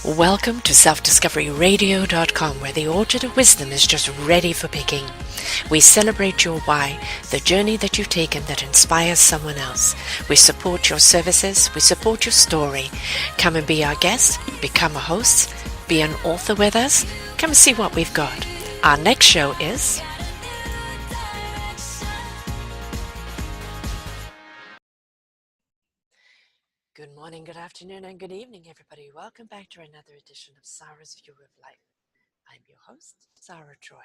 Welcome to selfdiscoveryradio.com, where the orchard of wisdom is just ready for picking. We celebrate your why, the journey that you've taken that inspires someone else. We support your services, we support your story. Come and be our guest, become a host, be an author with us. Come and see what we've got. Our next show is... Good morning, good afternoon, and good evening, everybody. Welcome back to another edition of Sara's View of Life. I'm your host, Sara Troy.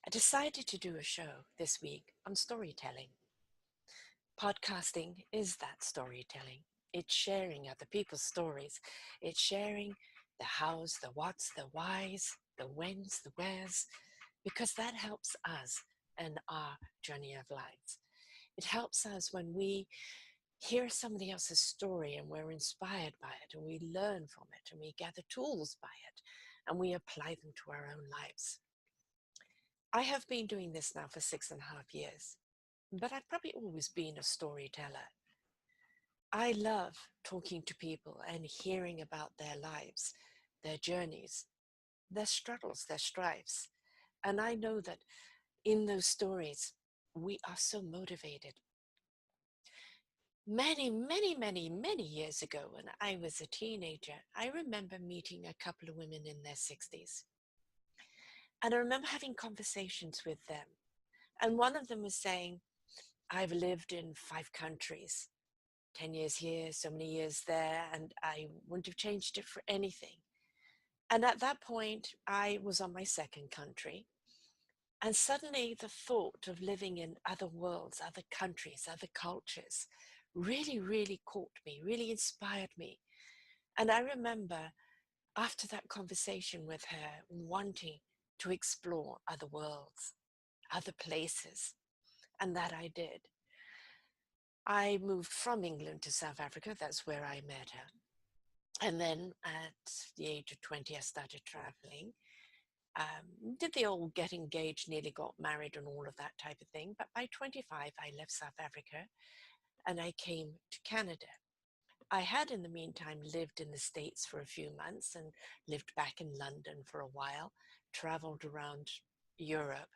I decided to do a show this week on storytelling. Podcasting is that storytelling. It's sharing other people's stories. It's sharing the hows, the whats, the whys, the whens, the wheres, because that helps us in our journey of life. It helps us when we hear somebody else's story and we're inspired by it and we learn from it and we gather tools by it and we apply them to our own lives. I have been doing this now for 6.5 years, but I've probably always been a storyteller. I love talking to people and hearing about their lives, their journeys, their struggles, their strifes. And I know that in those stories, we are so motivated. Many years ago, when I was a teenager, I remember meeting a couple of women in their 60s. And I remember having conversations with them. And one of them was saying, I've lived in 5 countries, 10 years here, so many years there, and I wouldn't have changed it for anything. And at that point, I was on my 2nd country. And suddenly the thought of living in other worlds, other countries, other cultures, really caught me, really inspired me. And I remember after that conversation with her wanting to explore other worlds, other places, and that I did. I moved from England to South Africa. That's where I met her. And then at the age of 20, I started traveling. Did the old get engaged, nearly got married and all of that type of thing. But by 25, I left South Africa and I came to Canada. I had in the meantime lived in the States for a few months and lived back in London for a while, traveled around Europe.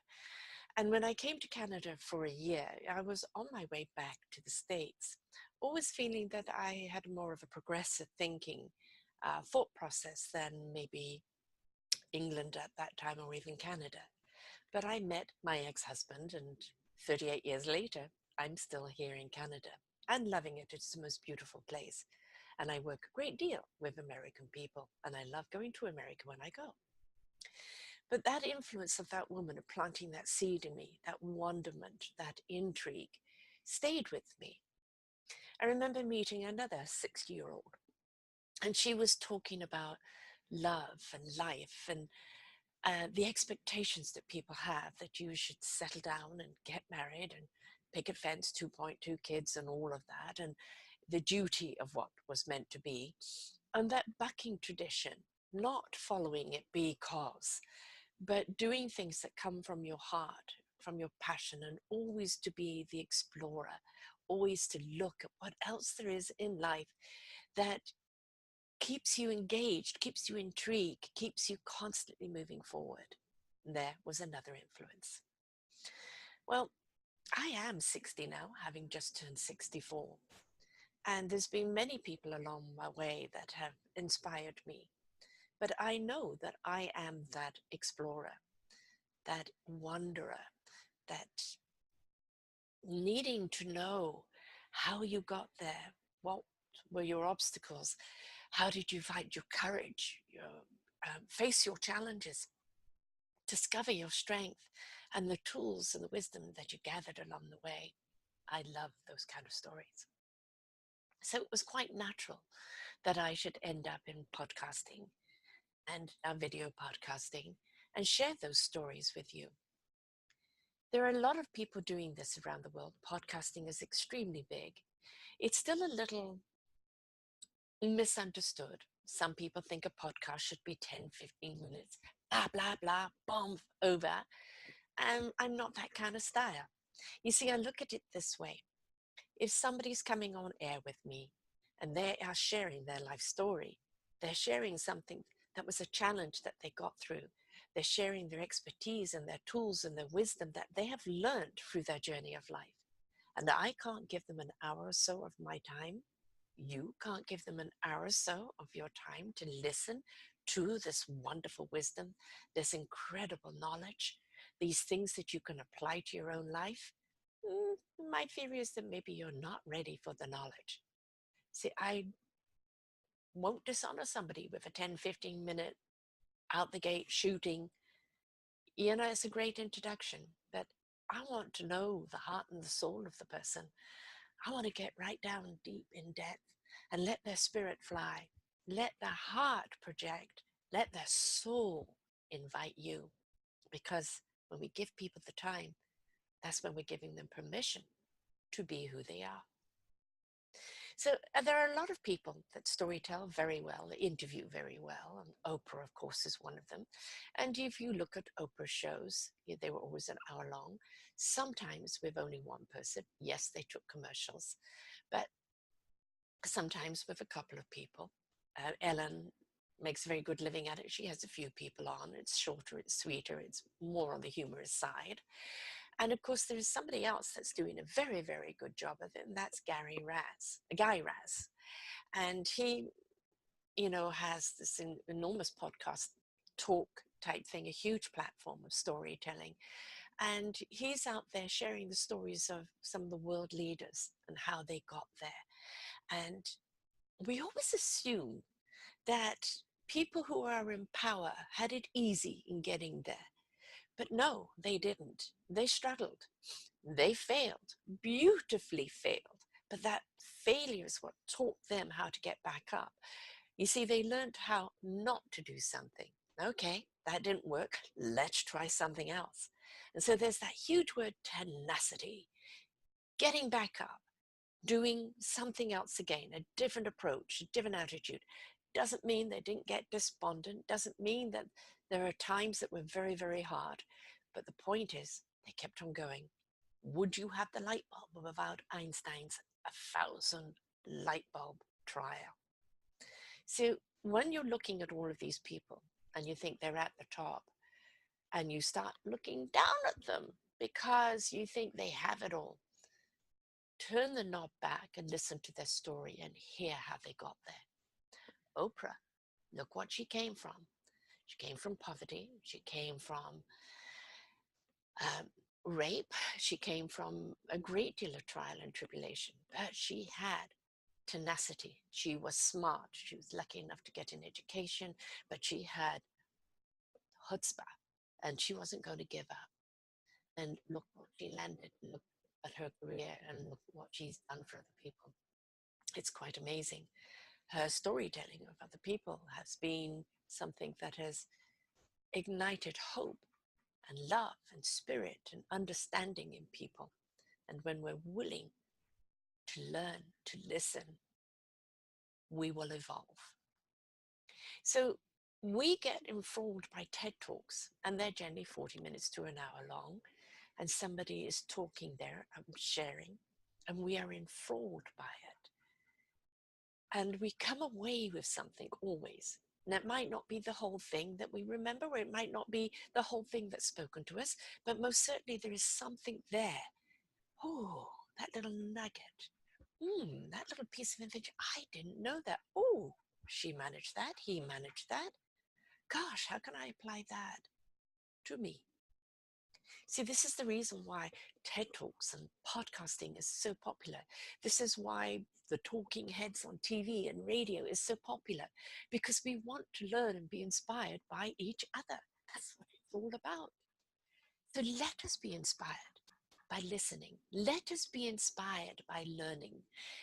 And when I came to Canada for a year, I was on my way back to the States, always feeling that I had more of a progressive thinking thought process than maybe England at that time or even Canada. But I met my ex-husband, and 38 years later, I'm still here in Canada and loving it. It's the most beautiful place. And I work a great deal with American people, and I love going to America when I go. But that influence of that woman of planting that seed in me, that wonderment, that intrigue, stayed with me. I remember meeting another 60-year-old, and she was talking about love and life and the expectations that people have that you should settle down and get married and picket fence, 2.2 kids and all of that, and the duty of what was meant to be, and that bucking tradition, not following it because, but doing things that come from your heart, from your passion, and always to be the explorer, always to look at what else there is in life that keeps you engaged, keeps you intrigued, keeps you constantly moving forward. There was another influence. Well, I am 60 now, having just turned 64. And there's been many people along my way that have inspired me. But I know that I am that explorer, that wanderer, that needing to know how you got there, what were your obstacles, how did you find your courage, face your challenges, discover your strength, and the tools and the wisdom that you gathered along the way. I love those kind of stories. So it was quite natural that I should end up in podcasting and video podcasting and share those stories with you. There are a lot of people doing this around the world. Podcasting is extremely big. It's still a little misunderstood. Some people think a podcast should be 10, 15 minutes, blah, boom, over. And I'm not that kind of style. You see, I look at it this way. If somebody's coming on air with me and they are sharing their life story, They're sharing something that was a challenge that they got through. They're sharing their expertise and their tools and their wisdom that they have learned through their journey of life. And I can't give them an hour or so of my time. You can't give them an hour or so of your time to listen to this wonderful wisdom, this incredible knowledge, these things that you can apply to your own life. My theory is that maybe you're not ready for the knowledge. See, I won't dishonor somebody with a 10, 15-minute out the gate shooting. It's a great introduction, but I want to know the heart and the soul of the person. I want to get right down deep in depth and let their spirit fly. Let their heart project. Let their soul invite you. Because when we give people the time, that's when we're giving them permission to be who they are. So there are a lot of people that storytell very well, interview very well, and Oprah, of course, is one of them. And if you look at Oprah shows, they were always an hour long, sometimes with only one person. Yes, they took commercials, but sometimes with a couple of people. Ellen makes a very good living at it. She has a few people on. It's shorter, it's sweeter, it's more on the humorous side. And of course, there's somebody else that's doing a very, very good job of it, and that's Guy Raz. And he, has this enormous podcast talk type thing, a huge platform of storytelling. And he's out there sharing the stories of some of the world leaders and how they got there. And we always assume that people who are in power had it easy in getting there. But no, they didn't. They struggled. They failed, beautifully failed. But that failure is what taught them how to get back up. You see, they learned how not to do something. Okay, that didn't work. Let's try something else. And so there's that huge word tenacity, getting back up, doing something else again, a different approach, a different attitude. Doesn't mean they didn't get despondent, doesn't mean that there are times that were very, very hard. But the point is, they kept on going. Would you have the light bulb without Einstein's 1,000 light bulb trial? So when you're looking at all of these people and you think they're at the top and you start looking down at them because you think they have it all, turn the knob back and listen to their story and hear how they got there. Oprah, look what she came from. She came from poverty. She came from um, rape. She came from a great deal of trial and tribulation, but she had tenacity. She was smart. She was lucky enough to get an education, but she had chutzpah, and she wasn't going to give up. And look what she landed. Look at her career, and look what she's done for other people. It's quite amazing. Her storytelling of other people has been something that has ignited hope and love and spirit and understanding in people. And when we're willing to learn, to listen, we will evolve. So we get enthralled by TED Talks, and they're generally 40 minutes to an hour long, and somebody is talking there and sharing, and we are enthralled by it. And we come away with something always. And it might not be the whole thing that we remember, or it might not be the whole thing that's spoken to us, but most certainly there is something there. Oh, that little nugget. That little piece of information. I didn't know that. Oh, she managed that. He managed that. Gosh, how can I apply that to me? See, this is the reason why TED Talks and podcasting is so popular. This is why the talking heads on TV and radio is so popular, because we want to learn and be inspired by each other. That's what it's all about. So let us be inspired by listening. Let us be inspired by learning.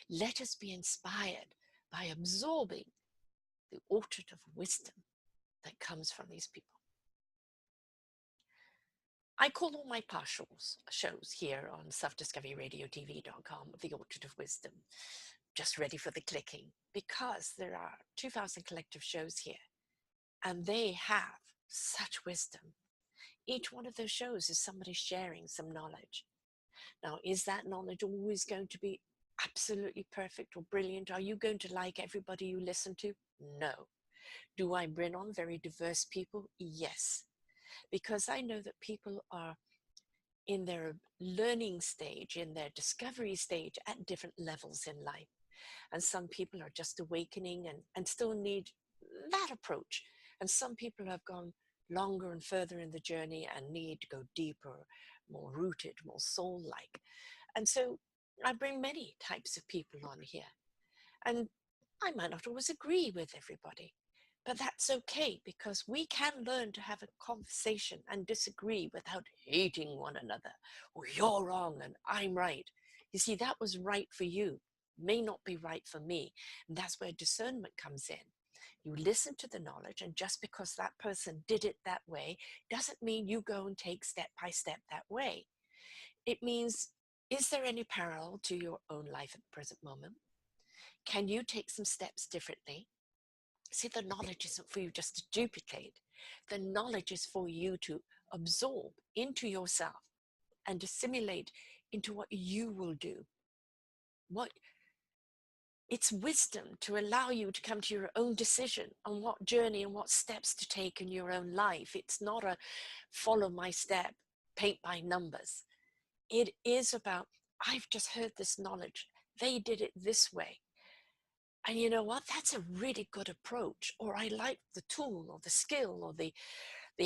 Let us be inspired by absorbing the orchard of wisdom that comes from these people. I call all my past shows here on selfdiscoveryradiotv.com The Orchard of Wisdom, just ready for the clicking, because there are 2,000 collective shows here, and they have such wisdom. Each one of those shows is somebody sharing some knowledge. Now, is that knowledge always going to be absolutely perfect or brilliant? Are you going to like everybody you listen to? No. Do I bring on very diverse people? Yes, because I know that people are in their learning stage, in their discovery stage at different levels in life. And some people are just awakening and still need that approach. And some people have gone longer and further in the journey and need to go deeper, more rooted, more soul-like. And so I bring many types of people on here. And I might not always agree with everybody, but that's okay because we can learn to have a conversation and disagree without hating one another. Well, you're wrong and I'm right. You see, that was right for you, may not be right for me. And that's where discernment comes in. You listen to the knowledge, and just because that person did it that way doesn't mean you go and take step by step that way. It means, is there any parallel to your own life at the present moment? Can you take some steps differently? See, the knowledge isn't for you just to duplicate. The knowledge is for you to absorb into yourself and assimilate into what you will do. What It's wisdom to allow you to come to your own decision on what journey and what steps to take in your own life. It's not a follow my step, paint by numbers. It is about, I've just heard this knowledge. They did it this way. And you know what? That's a really good approach. Or I like the tool or the skill or the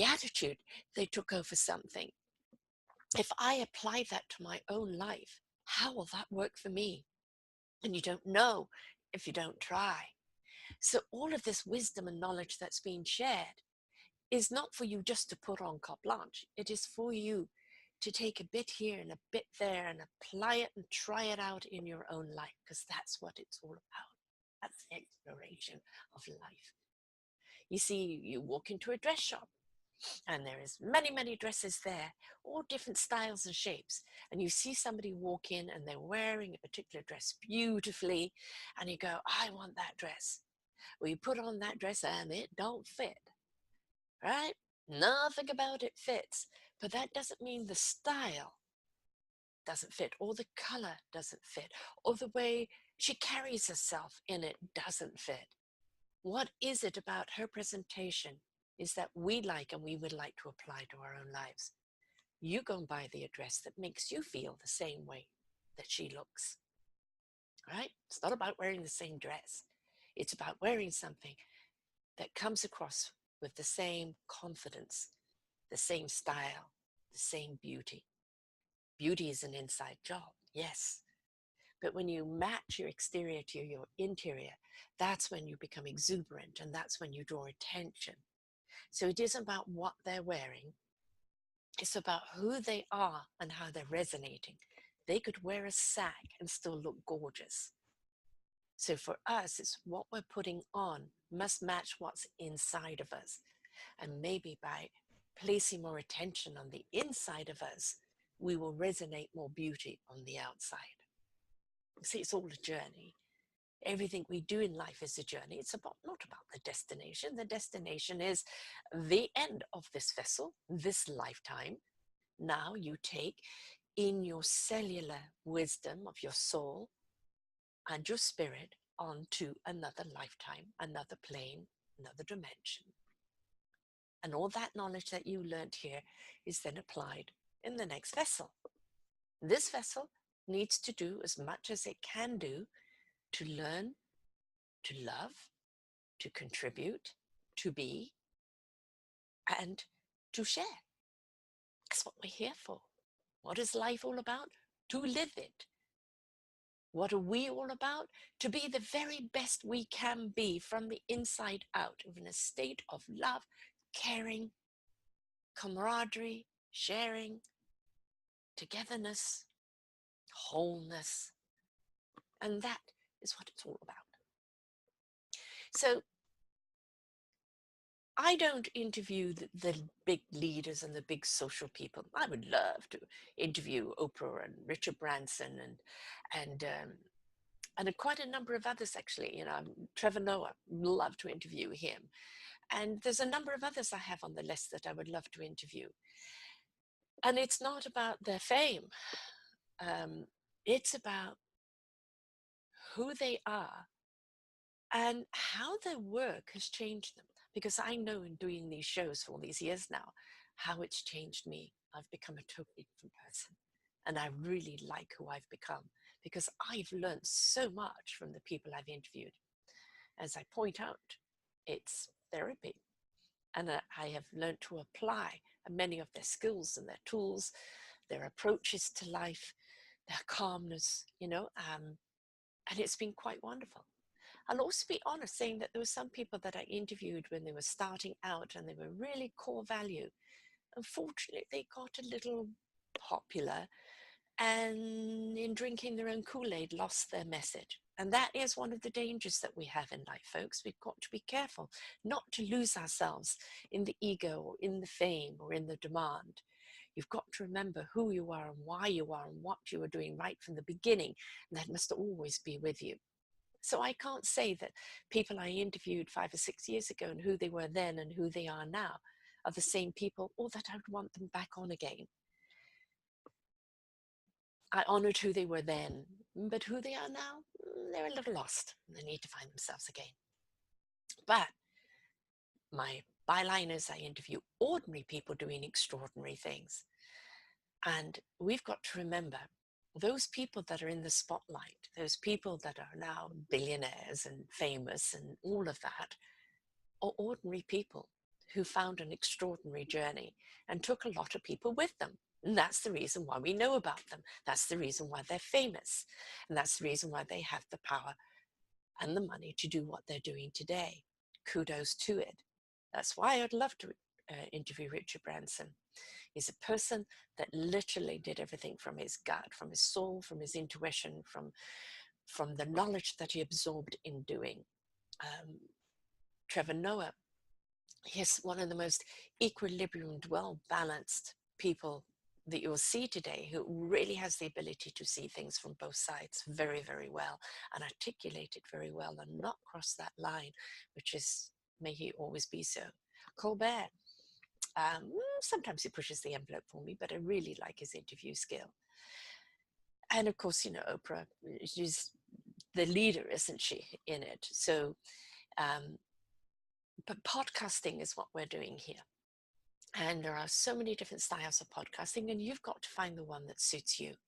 attitude they took over something. If I apply that to my own life, how will that work for me? And you don't know if you don't try. So all of this wisdom and knowledge that's being shared is not for you just to put on carte blanche. It is for you to take a bit here and a bit there and apply it and try it out in your own life, because that's what it's all about. That's the exploration of life. You see, you walk into a dress shop and there is many, many dresses there, all different styles and shapes. And you see somebody walk in and they're wearing a particular dress beautifully, and you go, I want that dress. Well, you put on that dress and it don't fit, right? Nothing about it fits. But that doesn't mean the style doesn't fit, or the color doesn't fit, or the way she carries herself in it doesn't fit. What is it about her presentation is that we like and we would like to apply to our own lives? You go and buy the address that makes you feel the same way that she looks, right? It's not about wearing the same dress. It's about wearing something that comes across with the same confidence, the same style, the same beauty. Beauty is an inside job, yes. But when you match your exterior to your interior, that's when you become exuberant and that's when you draw attention. So it isn't about what they're wearing, it's about who they are and how they're resonating. They could wear a sack and still look gorgeous. So for us, it's what we're putting on must match what's inside of us. And maybe by placing more attention on the inside of us, we will resonate more beauty on the outside. See, it's all a journey. Everything we do in life is a journey. It's about not about the destination. The destination is the end of this vessel, this lifetime. Now you take in your cellular wisdom of your soul and your spirit onto another lifetime, another plane, another dimension. And all that knowledge that you learned here is then applied in the next vessel. This vessel needs to do as much as it can do to learn, to love, to contribute, to be, and to share. That's what we're here for. What is life all about? To live it. What are we all about? To be the very best we can be from the inside out, in a state of love, caring, camaraderie, sharing, togetherness, wholeness. And that is what it's all about. So I don't interview the big leaders and the big social people. I would love to interview Oprah and Richard Branson and quite a number of others, actually. Trevor Noah, love to interview him. And there's a number of others I have on the list that I would love to interview. And it's not about their fame. It's about who they are and how their work has changed them. Because I know in doing these shows for all these years now, how it's changed me. I've become a totally different person. And I really like who I've become because I've learned so much from the people I've interviewed. As I point out, it's therapy. And I have learned to apply many of their skills and their tools, their approaches to life, their calmness, and it's been quite wonderful. I'll also be honest saying that there were some people that I interviewed when they were starting out and they were really core value. Unfortunately, they got a little popular and in drinking their own Kool-Aid lost their message. And that is one of the dangers that we have in life, folks. We've got to be careful not to lose ourselves in the ego or in the fame or in the demand. You've got to remember who you are and why you are and what you are doing right from the beginning. And that must always be with you. So I can't say that people I interviewed 5 or 6 years ago and who they were then and who they are now are the same people or that I would want them back on again. I honored who they were then, but who they are now, they're a little lost. They need to find themselves again. But my byline is I interview ordinary people doing extraordinary things. And we've got to remember those people that are in the spotlight, those people that are now billionaires and famous and all of that, are ordinary people who found an extraordinary journey and took a lot of people with them. And that's the reason why we know about them. That's the reason why they're famous. And that's the reason why they have the power and the money to do what they're doing today. Kudos to it. That's why I'd love to interview Richard Branson. He's a person that literally did everything from his gut, from his soul, from his intuition, from the knowledge that he absorbed in doing. Trevor Noah, he's one of the most equilibrium, well-balanced people that you'll see today, who really has the ability to see things from both sides very, very well and articulate it very well and not cross that line, which is, may he always be so. Colbert, sometimes he pushes the envelope for me, but I really like his interview skill. And of course, Oprah, she's the leader, isn't she, in it? So, but podcasting is what we're doing here. And there are so many different styles of podcasting, and you've got to find the one that suits you.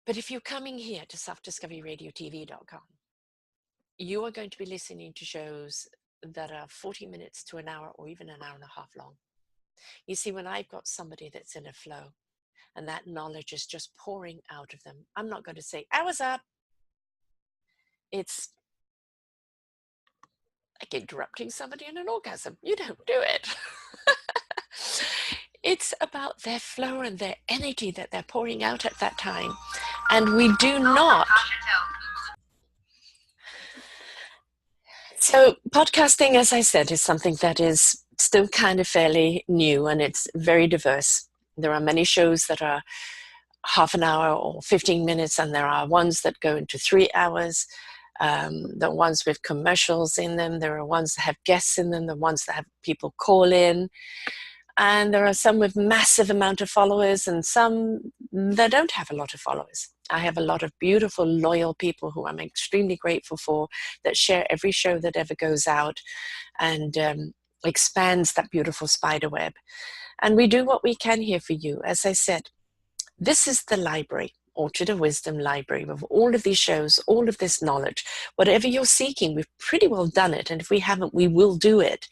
But if you're coming here to selfdiscoveryradiotv.com, you are going to be listening to shows that are 40 minutes to an hour or even an hour and a half long. You see, when I've got somebody that's in a flow and that knowledge is just pouring out of them, I'm not going to say, hours up. It's like interrupting somebody in an orgasm. You don't do it. It's about their flow and their energy that they're pouring out at that time. And we do not. So podcasting, as I said, is something that is still kind of fairly new, and it's very diverse. There are many shows that are half an hour or 15 minutes, and there are ones that go into 3 hours. There are ones with commercials in them. There are ones that have guests in them. There are ones that have people call in. And there are some with massive amount of followers and some that don't have a lot of followers. I have a lot of beautiful, loyal people who I'm extremely grateful for that share every show that ever goes out and expands that beautiful spider web. And we do what we can here for you. As I said, this is the library, Orchard of Wisdom library, with all of these shows, all of this knowledge. Whatever you're seeking, we've pretty well done it. And if we haven't, we will do it.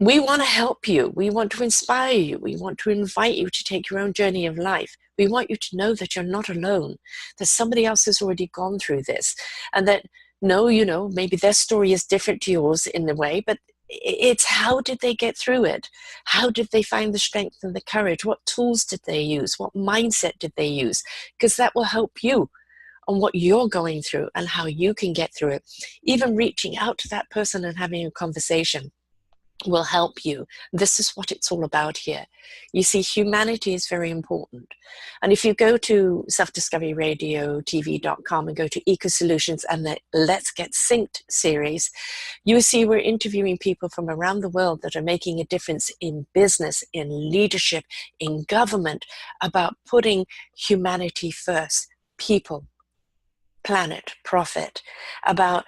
We want to help you. We want to inspire you. We want to invite you to take your own journey of life. We want you to know that you're not alone, that somebody else has already gone through this, and that, no, maybe their story is different to yours in a way, but it's how did they get through it? How did they find the strength and the courage? What tools did they use? What mindset did they use? Because that will help you on what you're going through and how you can get through it. Even reaching out to that person and having a conversation will help you. This is what it's all about here. You see, humanity is very important. And if you go to selfdiscoveryradiotv.com and go to Eco Solutions and the Let's Get Synced series, you see we're interviewing people from around the world that are making a difference in business, in leadership, in government, about putting humanity first, people. planet, profit, about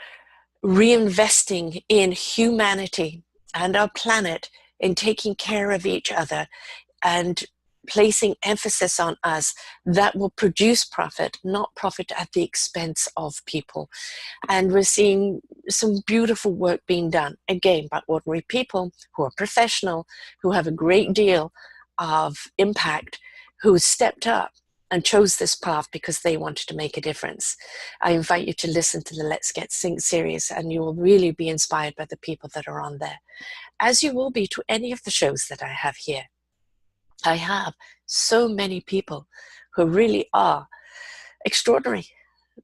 reinvesting in humanity and our planet, in taking care of each other and placing emphasis on us, that will produce profit, not profit at the expense of people. And we're seeing some beautiful work being done, again, by ordinary people who are professional, who have a great deal of impact, who stepped up and chose this path because they wanted to make a difference. I invite you to listen to the Let's Get Sync series, and you will really be inspired by the people that are on there, as you will be to any of the shows that I have here. I have so many people who really are extraordinary.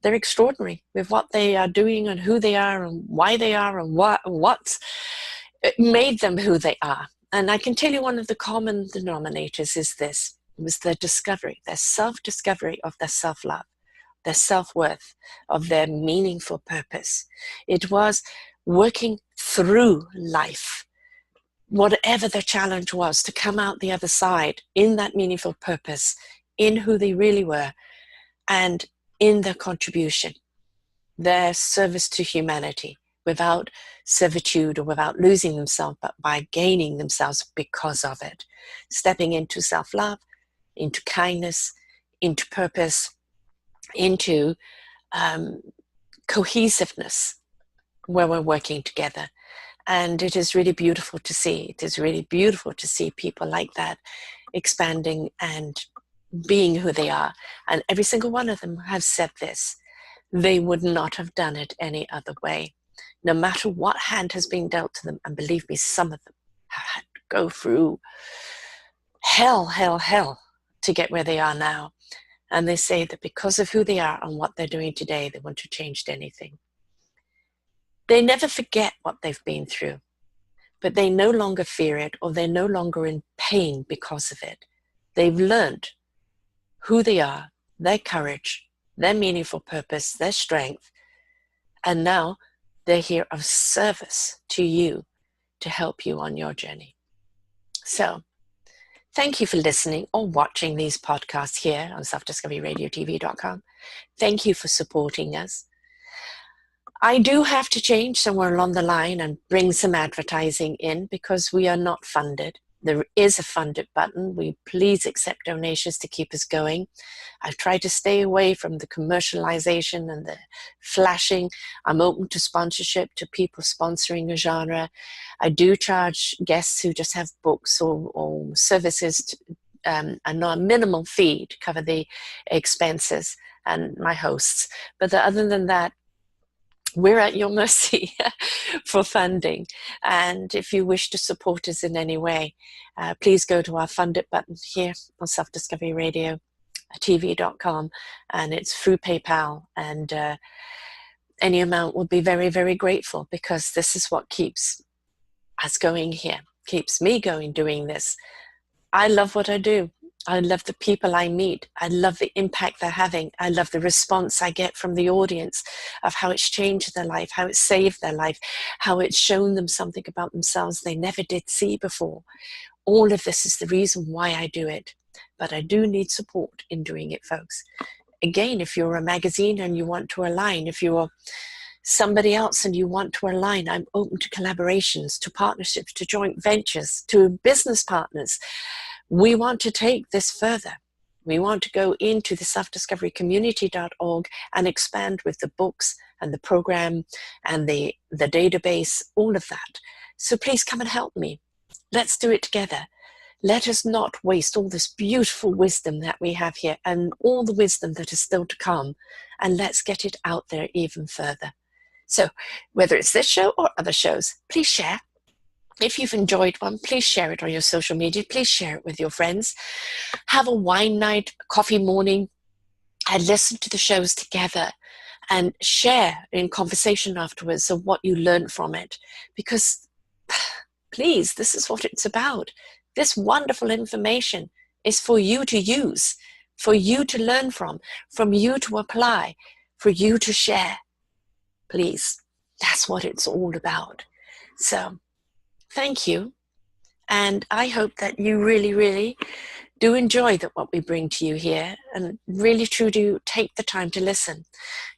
They're extraordinary with what they are doing and who they are and why they are and what made them who they are. And I can tell you one of the common denominators is this. It was their discovery, their self-discovery of their self-love, their self-worth, of their meaningful purpose. It was working through life, whatever the challenge was, to come out the other side in that meaningful purpose, in who they really were, and in their contribution, their service to humanity, without servitude or without losing themselves, but by gaining themselves because of it, stepping into self-love, into kindness, into purpose, into cohesiveness, where we're working together. And it is really beautiful to see. It is really beautiful to see people like that expanding and being who they are. And every single one of them have said this. They would not have done it any other way. No matter what hand has been dealt to them, and believe me, some of them have had to go through hell to get where they are now. And they say that because of who they are and what they're doing today, they wouldn't have changed anything. They never forget what they've been through, but they no longer fear it, or they're no longer in pain because of it. They've learned who they are, their courage, their meaningful purpose, their strength, and now they're here of service to you to help you on your journey. So thank you for listening or watching these podcasts here on selfdiscoveryradiotv.com. Thank you for supporting us. I do have to change somewhere along the line and bring some advertising in, because we are not funded. There is a funded button. We please accept donations to keep us going. I've tried to stay away from the commercialization and the flashing. I'm open to sponsorship, to people sponsoring a genre. I do charge guests who just have books or services to, a minimal fee to cover the expenses, and my hosts. But other than that, we're at your mercy for funding. And if you wish to support us in any way, please go to our Fund It button here on selfdiscoveryradiotv.com, and it's through PayPal. And any amount will be very, very grateful, because this is what keeps us going here, keeps me going doing this. I love what I do. I love the people I meet. I love the impact they're having. I love the response I get from the audience, of how it's changed their life, how it's saved their life, how it's shown them something about themselves they never did see before. All of this is the reason why I do it. But I do need support in doing it, folks. Again, if you're a magazine and you want to align, if you're somebody else and you want to align, I'm open to collaborations, to partnerships, to joint ventures, to business partners. We want to take this further. We want to go into the selfdiscoverycommunity.org and expand with the books and the program and the database, all of that. So please come and help me. Let's do it together. Let us not waste all this beautiful wisdom that we have here and all the wisdom that is still to come, and let's get it out there even further. So whether it's this show or other shows, please share. If you've enjoyed one, please share it on your social media. Please share it with your friends. Have a wine night, a coffee morning, and listen to the shows together and share in conversation afterwards of what you learned from it. Because please, this is what it's about. This wonderful information is for you to use, for you to learn from you to apply, for you to share. Please, that's what it's all about. So thank you. And I hope that you really, really do enjoy what we bring to you here, and really truly do take the time to listen.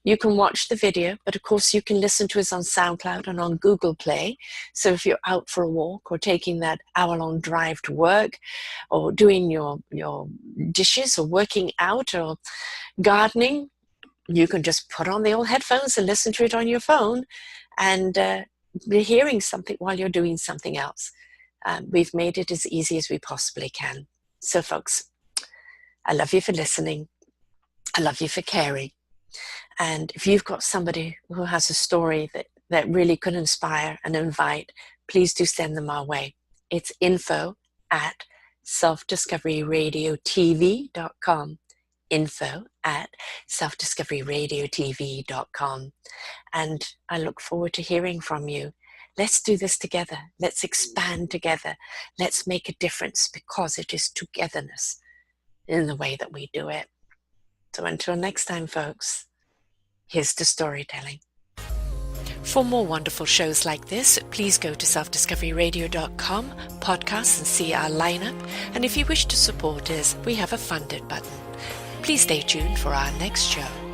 You can watch the video, but of course you can listen to us on SoundCloud and on Google Play. So if you're out for a walk or taking that hour-long drive to work, or doing your dishes, or working out, or gardening, you can just put on the old headphones and listen to it on your phone, and be hearing something while you're doing something else. We've made it as easy as we possibly can. So folks, I love you for listening. I love you for caring. And if you've got somebody who has a story that really could inspire and invite, please do send them our way. It's info@selfdiscoveryradiotv.com. info@selfdiscoveryradiotv.com. And I look forward to hearing from you. Let's do this together. Let's expand together. Let's make a difference, because it is togetherness in the way that we do it. So until next time, folks, here's to storytelling. For more wonderful shows like this, please go to selfdiscoveryradio.com, podcasts, and see our lineup. And if you wish to support us, we have a funded button. Please stay tuned for our next show.